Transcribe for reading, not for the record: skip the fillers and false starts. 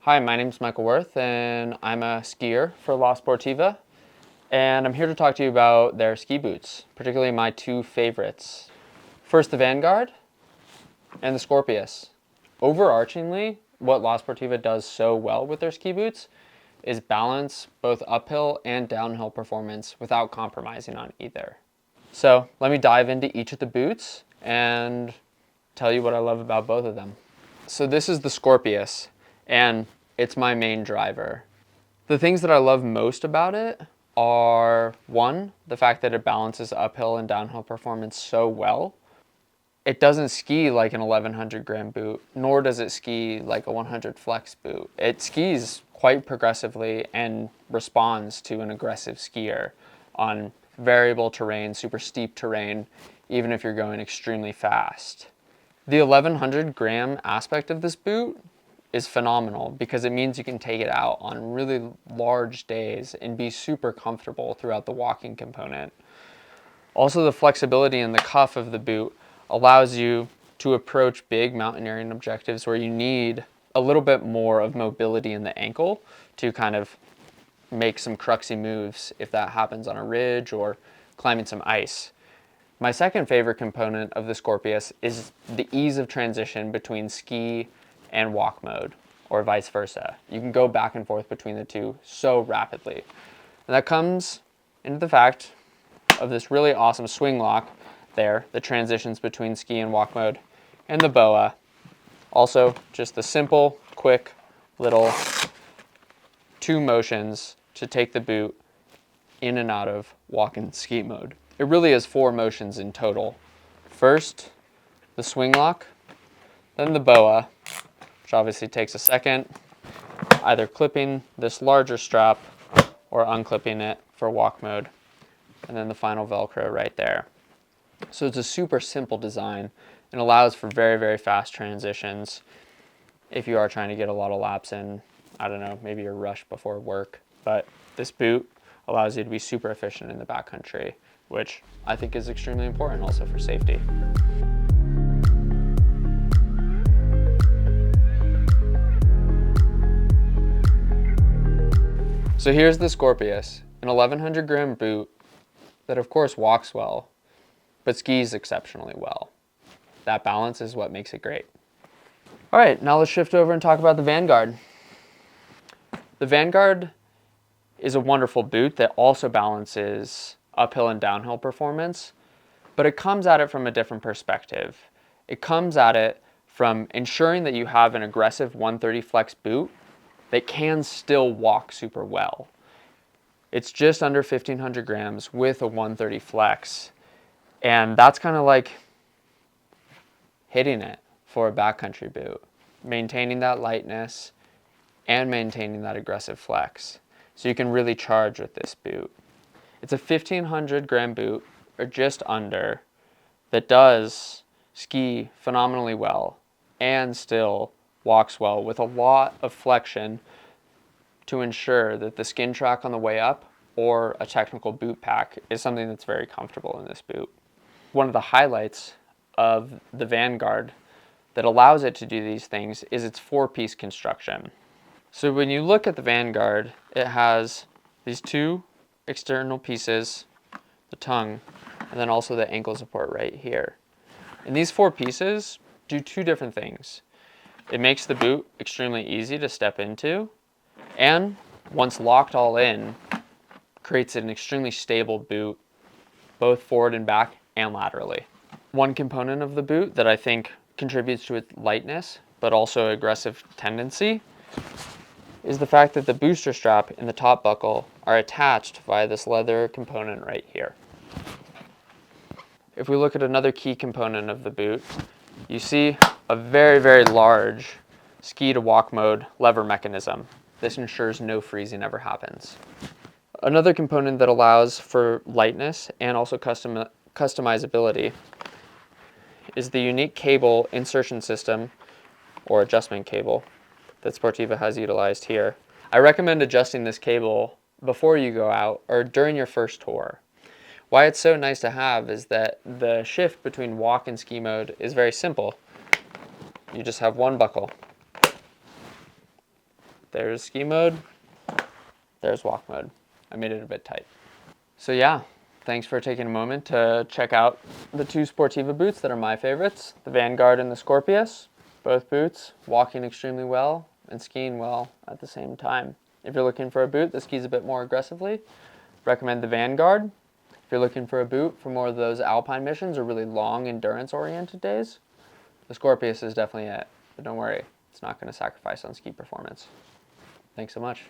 Hi, my name is Michael Wirth, and I'm a skier for La Sportiva, and I'm here to talk to you about their ski boots, particularly my two favorites. First, the Vanguard and the Skorpius. Overarchingly, what La Sportiva does so well with their ski boots is balance both uphill and downhill performance without compromising on either. So let me dive into each of the boots and tell you what I love about both of them. So this is the Skorpius, and it's my main driver. The things that I love most about it are, one, the fact that it balances uphill and downhill performance so well. It doesn't ski like an 1100 gram boot, nor does it ski like a 100 flex boot. It skis quite progressively and responds to an aggressive skier on variable terrain, super steep terrain, even if you're going extremely fast. The 1100 gram aspect of this boot is phenomenal because it means you can take it out on really large days and be super comfortable throughout the walking component. Also, the flexibility in the cuff of the boot allows you to approach big mountaineering objectives where you need a little bit more of mobility in the ankle to kind of make some cruxy moves if that happens on a ridge or climbing some ice. My second favorite component of the Skorpius is the ease of transition between ski and walk mode, or vice versa. You can go back and forth between the two so rapidly. And that comes into the fact of this really awesome swing lock there, the transitions between ski and walk mode, and the BOA. Also, just the simple, quick little two motions to take the boot in and out of walk and ski mode. It really is four motions in total. First, the swing lock, then the BOA, which obviously takes a second, either clipping this larger strap or unclipping it for walk mode, and then the final Velcro right there. So it's a super simple design and allows for very, very fast transitions if you are trying to get a lot of laps in, I don't know, maybe you're rushed before work. But this boot allows you to be super efficient in the backcountry, which I think is extremely important also for safety. So here's the Skorpius, an 1100 gram boot that of course walks well, but skis exceptionally well. That balance is what makes it great. All right, now let's shift over and talk about the Vanguard. The Vanguard is a wonderful boot that also balances uphill and downhill performance, but it comes at it from a different perspective. It comes at it from ensuring that you have an aggressive 130 flex boot that can still walk super well. It's just under 1,500 grams with a 130 flex, and that's kind of like hitting it for a backcountry boot, maintaining that lightness and maintaining that aggressive flex. So you can really charge with this boot. It's a 1,500 gram boot, or just under, that does ski phenomenally well and still walks well with a lot of flexion to ensure that the skin track on the way up or a technical boot pack is something that's very comfortable in this boot. One of the highlights of the Vanguard that allows it to do these things is its four-piece construction. So when you look at the Vanguard, it has these two external pieces, the tongue, and then also the ankle support right here. And these four pieces do two different things. It makes the boot extremely easy to step into, and once locked all in, creates an extremely stable boot, both forward and back and laterally. One component of the boot that I think contributes to its lightness, but also aggressive tendency, is the fact that the booster strap and the top buckle are attached via this leather component right here. If we look at another key component of the boot, you see a very, very large ski to walk mode lever mechanism. This ensures no freezing ever happens. Another component that allows for lightness and also customizability is the unique cable insertion system or adjustment cable that Sportiva has utilized here. I recommend adjusting this cable before you go out or during your first tour. Why it's so nice to have is that the shift between walk and ski mode is very simple. You just have one buckle. There's ski mode. There's walk mode. I made it a bit tight. So yeah, thanks for taking a moment to check out the two Sportiva boots that are my favorites, the Vanguard and the Skorpius. Both boots walking extremely well and skiing well at the same time. If you're looking for a boot that skis a bit more aggressively, recommend the Vanguard. If you're looking for a boot for more of those alpine missions or really long endurance-oriented days, the Skorpius is definitely it. But don't worry, it's not going to sacrifice on ski performance. Thanks so much.